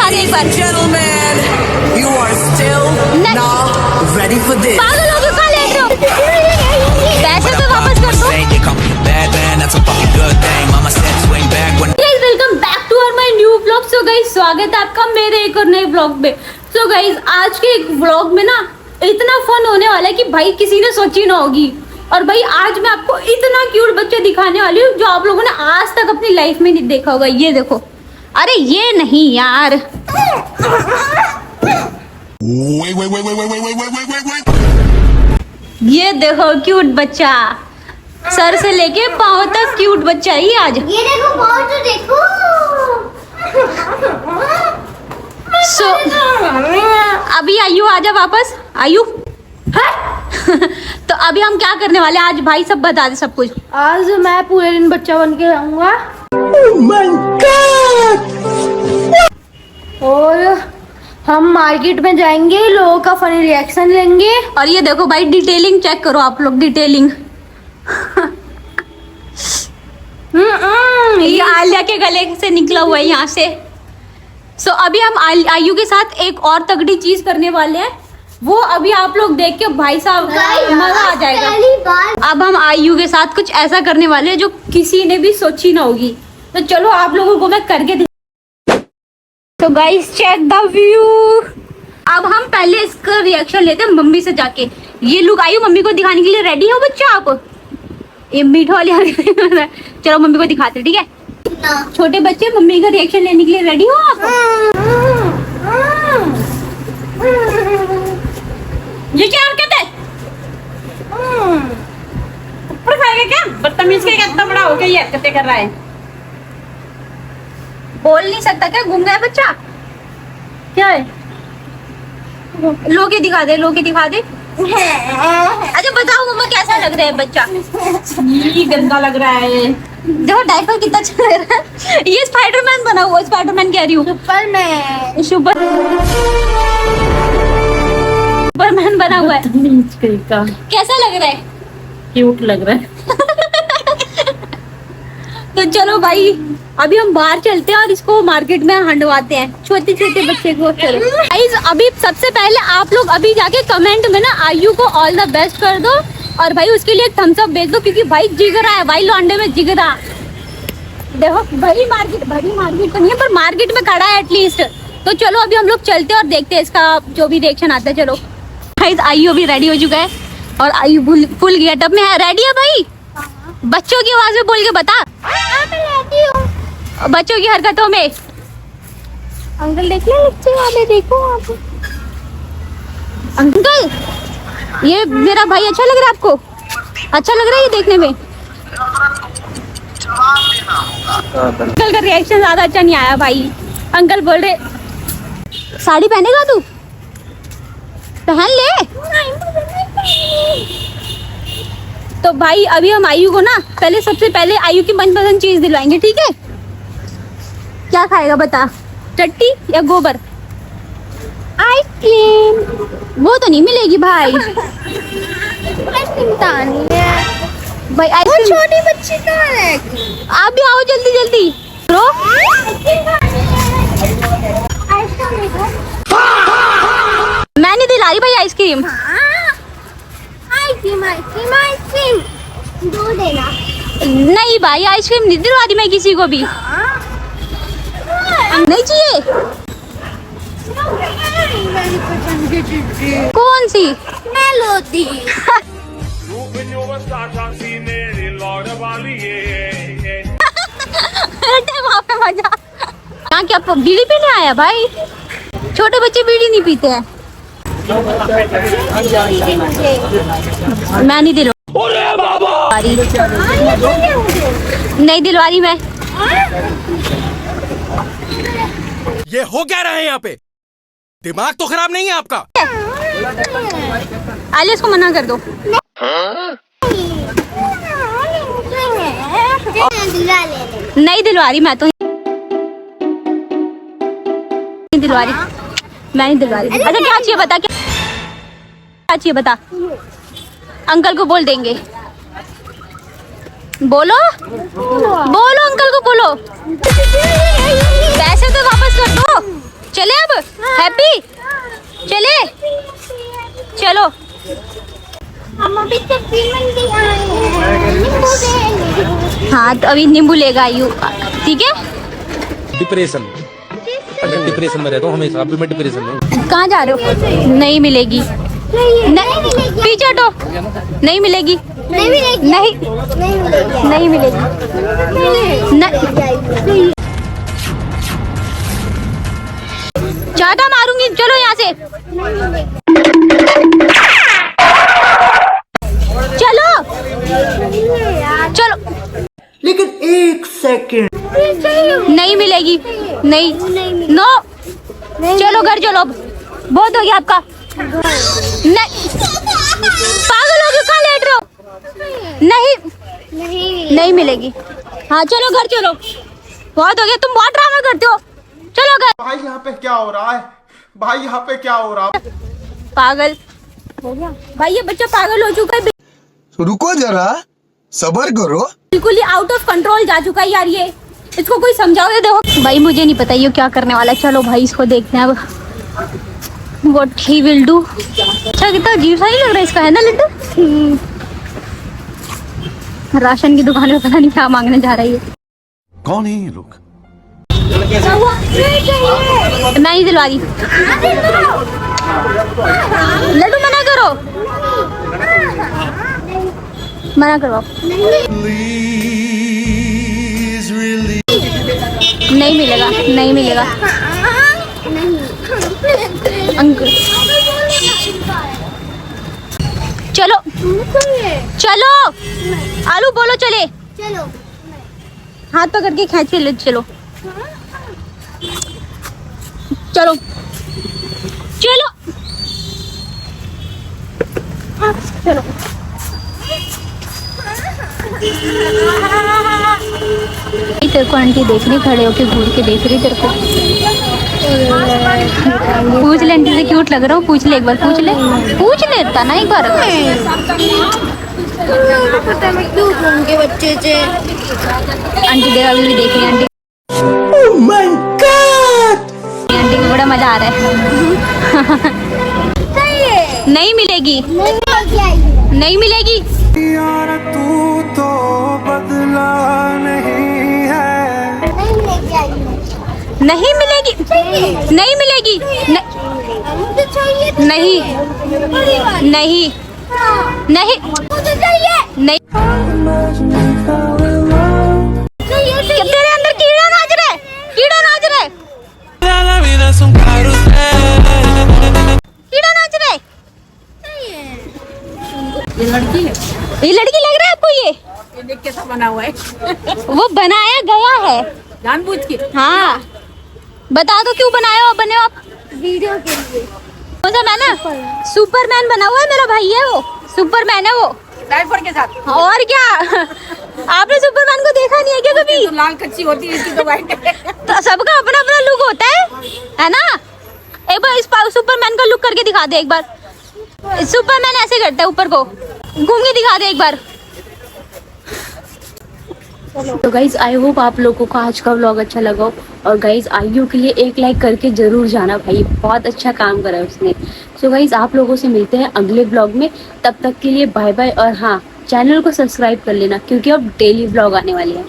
दिखा दे एक बार। Gentlemen, you are still not ready for this. पागल हो गए, कहाँ ले रहे हो? पैसे तो वापस कर दो। Guys, welcome back to my new vlog. So guys, स्वागत है आपका मेरे एक और नए vlog में। So guys, आज के एक vlog में ना इतना फन होने वाला है कि भाई किसी ने सोची ना होगी। और भाई आज मैं आपको इतना क्यूट बच्चा दिखाने वाली हूँ जो आप लोगों ने आज तक अपनी लाइफ में नहीं देखा होगा। ये देखो, अरे ये नहीं यार, ये देखो क्यूट बच्चा, सर से लेके पाँव तक क्यूट बच्चा ही आज। ये देखो पाँव तो देखो। So, अभी आयु आजा वापस, आयु। तो अभी हम क्या करने वाले हैं आज भाई, सब बता दे सब कुछ। आज मैं पूरे दिन बच्चा बन के रहूंगा। और हम मार्केट में जाएंगे, लोगों का फनी रिएक्शन लेंगे। और ये देखो भाई, डिटेलिंग चेक करो आप लोग, डिटेलिंग। ये आलिया के गले से निकला हुआ है यहाँ से। सो अभी हम आयु के साथ एक और तगड़ी चीज करने वाले हैं, वो अभी आप लोग देख के भाई साहब मजा आ जाएगा। अब हम आयु के साथ कुछ ऐसा करने वाले हैं जो किसी ने भी सोची ना होगी। तो चलो आप लोगों को मैं करके तो गाइस चेक द व्यू। अब हम पहले इसका रिएक्शन लेते हैं मम्मी से जाके। ये लुक आयु मम्मी को दिखाने के लिए रेडी हो बच्चा आप? ये मीठा वाली चलो मम्मी को दिखाते, ठीक है? छोटे बच्चे मम्मी का रिएक्शन लेने के लिए रेडी हो आप? ये क्या हरकत है? ऊपर खाएगा क्या? बदतमीज के कितना बड़ा हो गया, ये हरकतें कर रहा है। बोल नहीं सकता क्या? घूम गया बच्चा? क्या है? लो के दिखा दे, लो के दिखा दे। अच्छा बताओ मम्मा कैसा लग रहा है बच्चा? ये गंदा लग रहा है। देखो डायपर कितना अच्छा लग रहा है। ये स्पाइडरमैन बना हुआ, स्पाइडरमैन कह रही हूँ, सुपरमैन बना हुआ है। कैसा लग रहा है? क्यूट लग रहा है। तो चलो भाई अभी हम बाहर चलते हैं और इसको मार्केट में हंडवाते हैं, छोटे छोटे बच्चे को। चलो गाइस, अभी सबसे पहले आप लोग अभी जाके कमेंट में ना आयु को ऑल द बेस्ट कर दो और भाई उसके लिए थम्स अप भेज दो, क्योंकि भाई जिगरा है भाई, लौंडे में जिगरा। देखो बड़ी मार्केट तो नहीं है पर मार्केट में खड़ा है एटलीस्ट। तो चलो अभी हम लोग चलते हैं और देखते हैं इसका जो भी रिएक्शन आता है। चलो गाइस, आयु अभी रेडी हो चुका है और आयु फुल गेटअप में है। रेडी है भाई? बच्चों की आवाज में बोल के बता। बच्चों की हरकतों में। अंकल देख ले, बच्चे वाले देखो आप। अंकल ये मेरा भाई अच्छा लग रहा है आपको? अच्छा लग रहा है ये देखने में? अंकल का रिएक्शन ज्यादा अच्छा नहीं आया भाई। अंकल बोल रहे साड़ी पहनेगा तू? पहन ले। तो भाई अभी हम आयु को ना सबसे पहले आयु की मनपसंद चीज दिलवाएंगे, ठीक है? क्या खाएगा बता, टट्टी या गोबर? आइसक्रीम। वो तो नहीं मिलेगी भाई। भाई आइसक्रीम छोटी बच्ची कहाँ है? आप भी आओ जल्दी जल्दी। मैं नहीं दिला रही भाई आइसक्रीम। आइसक्रीम दो देना। नहीं भाई आइसक्रीम नहीं दिलवा रही मैं किसी को भी। नहीं चाहिए? कौन सी? मेलोडी। वहाँ पे मजा। यहाँ क्या बीड़ी पीने आया भाई? छोटे बच्चे बीड़ी नहीं पीते हैं। मैं नहीं दिलवा नहीं दिलवा रही मैं। ये हो क्या रहा है यहाँ पे? दिमाग तो खराब नहीं है आपका? आलिया इसको मना कर दो। नहीं दिलवा रही मैं तो, नहीं दिलवा रही, मैं नहीं दिलवा रही। अच्छा क्या चाहिए बता, क्या चाहिए बता? अंकल को बोल देंगे। बोलो बोलो अंकल को बोलो, पैसे तो वापस कर दो। पप्पी चले चलो। हम अभी सब्जी मंडी आए हैं, नींबू लेने। हाँ तो अभी नींबू लेगा आयु, ठीक है। डिप्रेशन, अगर डिप्रेशन में रहता हूँ हमेशा, अभी मैं डिप्रेशन में हूँ। कहाँ जा रहे हो? नहीं मिलेगी, नहीं पीछे हटो, नहीं मिलेगी, नहीं मिलेगी, नहीं नहीं मिलेगी, नहीं मिलेगी, नहीं चाटा मारूंगी, चलो यहाँ से चलो चलो। लेकिन एक सेकंड, नहीं मिलेगी, नहीं नो, चलो घर चलो, अब बहुत हो गया आपका। नहीं पागल हो गए, कहाँ लेट रहे हो? नहीं नहीं मिलेगी। हाँ चलो घर चलो, बहुत हो गया, तुम बहुत ड्रामा करते हो, चलो घर। भाई यहाँ पे क्या हो रहा है? भाई यहाँ पे क्या हो रहा है? पागल हो गया भाई, ये बच्चा पागल हो चुका है, रुको जरा, सबर करो। बिल्कुल ही आउट ऑफ कंट्रोल जा चुका है यार ये, इसको कोई समझाओ। ये देखो भाई, मुझे नहीं पता ये क्या करने वाला है। चलो भाई इसको देखते हैं अब, व्हाट ही विल डू। अच्छा कितना अजीब सा ही लग रहा है इसका, है ना लड्डू? राशन की दुकान में पता नहीं क्या मांगने जा रहा है ये। कौन है ये लोग? मैं ही दिलवा दी। लड्डू मना करो, मना करो। नहीं मिलेगा, नहीं मिलेगा अंकल। चलो चलो आलू बोलो, चले चलो हाथ पकड़ के खींच के ले चलो, चलो चलो चलो। तेरे को आंटी देख रही, खड़े होके घूर के देख रही तेरे को। पूछ ले आंटी से, क्यूट लग रहा हूँ, पूछ ले एक बार, पूछ लेता ना एक बार। पता मैं क्यों घूमके बच्चे से। आंटी देख, अभी भी देख रही है aunty. oh my god, aunty को बड़ा मजा आ रहा है। नहीं मिलेगी, नहीं मिलेगी, तू तो बदला नहीं है। नहीं मिलेगी, नहीं मिलेगी, नहीं नहीं नहीं नहीं। तेरे अंदर कीड़ा नाच रहा है, कीड़ा नाच रहा है, कीड़ा नाच रहा है। ये लड़की है, ये लड़की लग रहा है आपको? ये देख कैसा बना हुआ है, वो बनाया गया है जानबूझ के। हाँ, बता दो क्यों बनाए हो, बने हो आप? वीडियो के लिए। कौन सा मैन है? सुपरमैन बना हुआ है, मेरा भाई है वो, सुपरमैन है वो, डायपर के साथ। और क्या। आपने सुपरमैन को देखा नहीं है क्या कभी? तो लाल कच्ची होती है, इसकी तो वाइट है। तो सबका अपना अपना लुक होता है ना। एक बार इस सुपरमैन का लुक करके दिखा दे एक बार। सुपरमैन ऐसे करता है, ऊपर को घूम के दिखा दे एक बार। तो गाइज आई होप आप लोगों को आज का व्लॉग अच्छा लगा हो, और गाइज आयु के लिए एक लाइक करके जरूर जाना, भाई बहुत अच्छा काम करा है उसने। सो गाइज आप लोगों से मिलते हैं अगले व्लॉग में, तब तक के लिए बाय बाय। और हाँ, चैनल को सब्सक्राइब कर लेना क्योंकि अब डेली व्लॉग आने वाले हैं।